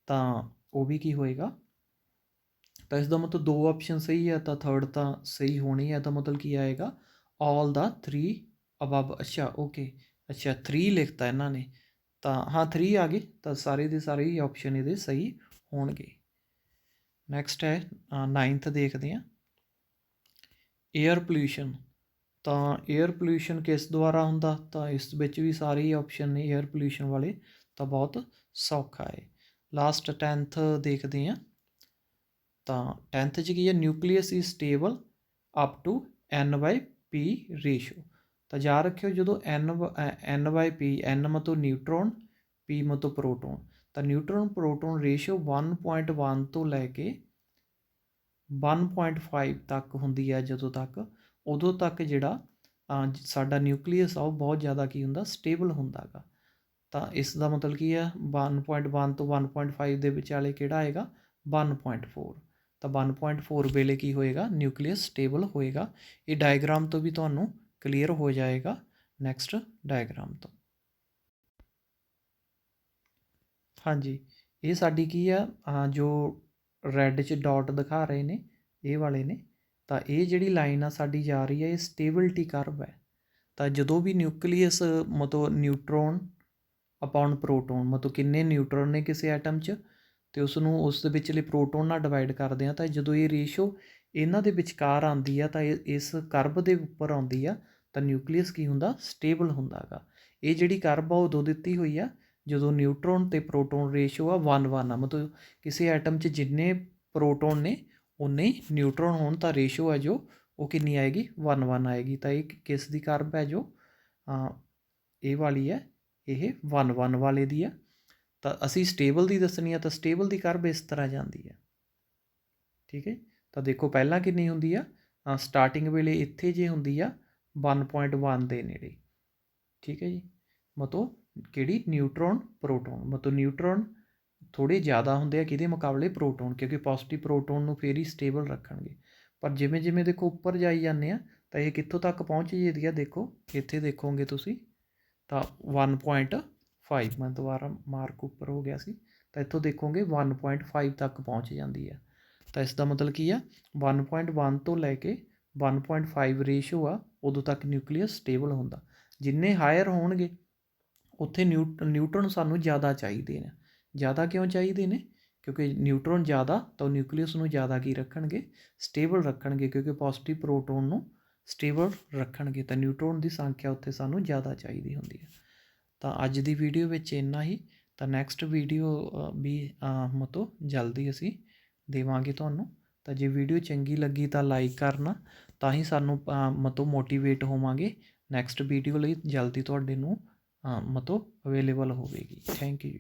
ਤਾਂ ਉਹ ਵੀ ਕੀ ਹੋਏਗਾ। ਤਾਂ ਇਸ ਦਾ ਮਤਲਬ 2 ਆਪਸ਼ਨ ਸਹੀ ਹੈ, ਤਾਂ ਥਰਡ ਤਾਂ ਸਹੀ ਹੋਣੀ ਹੈ। ਤਾਂ ਮਤਲਬ ਕੀ ਆਏਗਾ, ਆਲ ਦਾ 3 ਅਬਵ। ਅੱਛਾ ਓਕੇ, ਅੱਛਾ 3 ਲਿਖਤਾ ਇਹਨਾਂ ਨੇ, ਤਾਂ ਹਾਂ 3 ਆ ਗਏ, ਤਾਂ ਸਾਰੇ ਦੇ ਸਾਰੇ ਹੀ ਆਪਸ਼ਨ ਇਹਦੇ ਸਹੀ ਹੋਣਗੇ। ਨੈਕਸਟ ਹੈ 9th ਦੇਖਦੇ ਹਾਂ, ਏਅਰ ਪੋਲਿਊਸ਼ਨ। ਤਾਂ ਏਅਰ ਪੋਲਿਊਸ਼ਨ ਕਿਸ ਦੁਆਰਾ ਹੁੰਦਾ, ਤਾਂ ਇਸ ਵਿੱਚ ਵੀ ਸਾਰੇ ਹੀ ਆਪਸ਼ਨ ਨੇ ਏਅਰ ਪੋਲਿਊਸ਼ਨ ਵਾਲੇ, ਤਾਂ ਬਹੁਤ ਸੌਖਾ ਹੈ। ਲਾਸਟ 10th ਦੇਖਦੇ ਹਾਂ। ਤਾਂ 10th 'ਚ ਕੀ ਹੈ, nucleus is stable up to N/P ratio. ਤਾਂ ਯਾਦ ਰੱਖਿਓ, ਜਦੋਂ N/P, N ਮਤਲਬ ਨਿਊਟਰੋਨ, P ਮਤਲਬ ਪ੍ਰੋਟੋਨ, ਤਾਂ ਨਿਊਟਰੋਨ ਪ੍ਰੋਟੋਨ ਰੇਸ਼ੋ 1.1 ਤੋਂ ਲੈ ਕੇ 1.5 ਤੱਕ ਹੁੰਦੀ ਹੈ। ਜਦੋਂ ਤੱਕ ਉਦੋਂ ਤੱਕ ਜਿਹੜਾ ਸਾਡਾ ਨਿਊਕਲੀਅਸ ਆ ਉਹ ਬਹੁਤ ਜ਼ਿਆਦਾ ਕੀ ਹੁੰਦਾ, ਸਟੇਬਲ ਹੁੰਦਾ ਗਾ। ਤਾਂ ਇਸ ਦਾ ਮਤਲਬ ਕੀ ਹੈ, 1.1 ਤੋਂ 1.5 ਦੇ ਵਿਚਾਲੇ ਕਿਹੜਾ ਆਏਗਾ, 1.4। ਤਾਂ 1.4 ਵੇਲੇ ਕੀ ਹੋਏਗਾ, ਨਿਊਕਲੀਅਸ ਸਟੇਬਲ ਹੋਏਗਾ। ਇਹ ਡਾਇਗਰਾਮ ਤੋਂ ਵੀ ਤੁਹਾਨੂੰ ਕਲੀਅਰ ਹੋ ਜਾਏਗਾ ਨੈਕਸਟ ਡਾਇਗਰਾਮ ਤੋਂ। ਹਾਂਜੀ, ਇਹ ਸਾਡੀ ਕੀ ਆ, ਜੋ ਰੈੱਡ 'ਚ ਡਾਟ ਦਿਖਾ ਰਹੇ ਨੇ ਇਹ ਵਾਲੇ ਨੇ, ਤਾਂ ਇਹ ਜਿਹੜੀ ਲਾਈਨ ਆ ਸਾਡੀ ਜਾ ਰਹੀ ਹੈ, ਇਹ ਸਟੇਬਿਲਿਟੀ ਕਰਵ ਹੈ। ਤਾਂ ਜਦੋਂ ਵੀ ਨਿਊਕਲੀਅਸ ਮਤਲਬ ਨਿਊਟਰੋਨ ਅਪੋਨ ਪ੍ਰੋਟੋਨ, ਮਤਲਬ ਕਿੰਨੇ ਨਿਊਟਰੋਨ ਨੇ ਕਿਸੇ ਐਟਮ 'ਚ, ਅਤੇ ਉਸਨੂੰ ਉਸ ਦੇ ਵਿਚਲੇ ਪ੍ਰੋਟੋਨ ਨਾਲ ਡਿਵਾਈਡ ਕਰਦੇ ਹਾਂ, ਤਾਂ ਜਦੋਂ ਇਹ ਰੇਸ਼ੋ ਇਹਨਾਂ ਦੇ ਵਿਚਕਾਰ ਆਉਂਦੀ ਆ, ਤਾਂ ਇਸ ਕਰਵ ਦੇ ਉੱਪਰ ਆਉਂਦੀ ਆ, ਤਾਂ ਨਿਊਕਲੀਅਸ ਕੀ ਹੁੰਦਾ, ਸਟੇਬਲ ਹੁੰਦਾ ਗਾ। ਇਹ ਜਿਹੜੀ ਕਰਵ ਆ ਉਦੋਂ ਦਿੱਤੀ ਹੋਈ ਆ ਜਦੋਂ ਨਿਊਟਰੋਨ ਅਤੇ ਪ੍ਰੋਟੋਨ ਰੇਸ਼ੋ ਆ 1:1 ਆ। ਮਤਲਬ ਕਿਸੇ ਐਟਮ 'ਚ ਜਿੰਨੇ ਪ੍ਰੋਟੋਨ ਨੇ ਉਨੇ ਹੀ ਨਿਊਟਰੋਨ ਹੋਣ, ਤਾਂ ਰੇਸ਼ੋ ਹੈ ਜੋ ਉਹ ਕਿੰਨੀ ਆਏਗੀ, 1:1 ਆਏਗੀ। ਤਾਂ ਇਹ ਕਿਸ ਦੀ ਕਰਵ ਹੈ, ਜੋ ਇਹ ਵਾਲੀ ਹੈ, ਇਹ 1:1 ਵਾਲੇ ਦੀ ਆ। ਤਾਂ ਅਸੀਂ ਸਟੇਬਲ ਦੀ ਦੱਸਣੀ ਆ, ਤਾਂ ਸਟੇਬਲ ਦੀ ਕਰਵ ਇਸ ਤਰ੍ਹਾਂ ਜਾਂਦੀ ਹੈ। ਠੀਕ ਹੈ, ਤਾਂ ਦੇਖੋ ਪਹਿਲਾਂ ਕਿੰਨੀ ਹੁੰਦੀ ਆ, ਸਟਾਰਟਿੰਗ ਵੇਲੇ ਇੱਥੇ ਜੇ ਹੁੰਦੀ ਆ 1.1 ਦੇ ਨੇੜੇ। ਠੀਕ ਹੈ ਜੀ, ਮਤਲਬ ਕਿਹੜੀ, ਨਿਊਟਰੋਨ ਪ੍ਰੋਟੋਨ, ਮਤਲਬ ਨਿਊਟਰੋਨ ਥੋੜ੍ਹੇ ਜ਼ਿਆਦਾ ਹੁੰਦੇ ਆ ਕਿਹਦੇ ਮੁਕਾਬਲੇ, ਪ੍ਰੋਟੋਨ, ਕਿਉਂਕਿ ਪੋਜ਼ੀਟਿਵ ਪ੍ਰੋਟੋਨ ਨੂੰ ਫੇਰ ਹੀ ਸਟੇਬਲ ਰੱਖਣਗੇ। ਪਰ ਜਿਵੇਂ ਜਿਵੇਂ ਦੇਖੋ ਉੱਪਰ ਜਾਈ ਜਾਂਦੇ ਆ, ਤਾਂ ਇਹ ਕਿੱਥੋਂ ਤੱਕ ਪਹੁੰਚ ਜਾਂਦੀ ਆ, ਦੇਖੋ ਇੱਥੇ ਦੇਖੋਗੇ ਤੁਸੀਂ, ਤਾਂ 1.5, ਮੈਂ ਦੁਬਾਰਾ ਮਾਰਕ ਉੱਪਰ ਹੋ ਗਿਆ ਸੀ, ਤਾਂ ਇੱਥੋਂ ਦੇਖੋਗੇ 1.5 ਤੱਕ ਪਹੁੰਚ ਜਾਂਦੀ ਹੈ। ਤਾਂ ਇਸ ਦਾ ਮਤਲਬ ਕੀ ਆ, 1.1 ਤੋਂ ਲੈ ਕੇ 1.5 ਰੇਸ਼ੋ ਆ, ਉਦੋਂ ਤੱਕ ਨਿਊਕਲੀਅਸ ਸਟੇਬਲ ਹੁੰਦਾ। ਜਿੰਨੇ ਹਾਇਰ ਹੋਣਗੇ ਉੱਥੇ ਨਿਊਟਰੋਨ ਸਾਨੂੰ ਜ਼ਿਆਦਾ ਚਾਹੀਦੇ ਨੇ। ਜ਼ਿਆਦਾ ਕਿਉਂ ਚਾਹੀਦੇ ਨੇ, ਕਿਉਂਕਿ ਨਿਊਟਰੋਨ ਜ਼ਿਆਦਾ ਤਾਂ ਨਿਊਕਲੀਅਸ ਨੂੰ ਜ਼ਿਆਦਾ ਕੀ ਰੱਖਣਗੇ, ਸਟੇਬਲ ਰੱਖਣਗੇ, ਕਿਉਂਕਿ ਪੋਜ਼ੀਟਿਵ ਪ੍ਰੋਟੋਨ ਨੂੰ ਸਟੇਬਲ ਰੱਖਣਗੇ। ਤਾਂ ਨਿਊਟਰੋਨ ਦੀ ਸੰਖਿਆ ਉੱਥੇ ਸਾਨੂੰ ਜ਼ਿਆਦਾ ਚਾਹੀਦੀ ਹੁੰਦੀ ਹੈ। ਤਾਂ ਅੱਜ ਦੀ ਵੀਡੀਓ ਵਿੱਚ ਇੰਨਾ ਹੀ। ਤਾਂ ਨੈਕਸਟ ਵੀਡੀਓ ਵੀ ਮਤਲਬ ਜਲਦੀ ਅਸੀਂ ਦੇਵਾਂਗੇ ਤੁਹਾਨੂੰ। ਤਾਂ ਜੇ ਵੀਡੀਓ ਚੰਗੀ ਲੱਗੀ ਤਾਂ ਲਾਈਕ ਕਰਨਾ, ਤਾਂ ਹੀ ਸਾਨੂੰ ਮਤਲਬ ਮੋਟੀਵੇਟ ਹੋਵਾਂਗੇ ਨੈਕਸਟ ਵੀਡੀਓ ਲਈ ਜਲਦੀ ਤੁਹਾਡੇ ਨੂੰ ਮਤਲਬ ਅਵੇਲੇਬਲ ਹੋਵੇਗੀ। Thank you.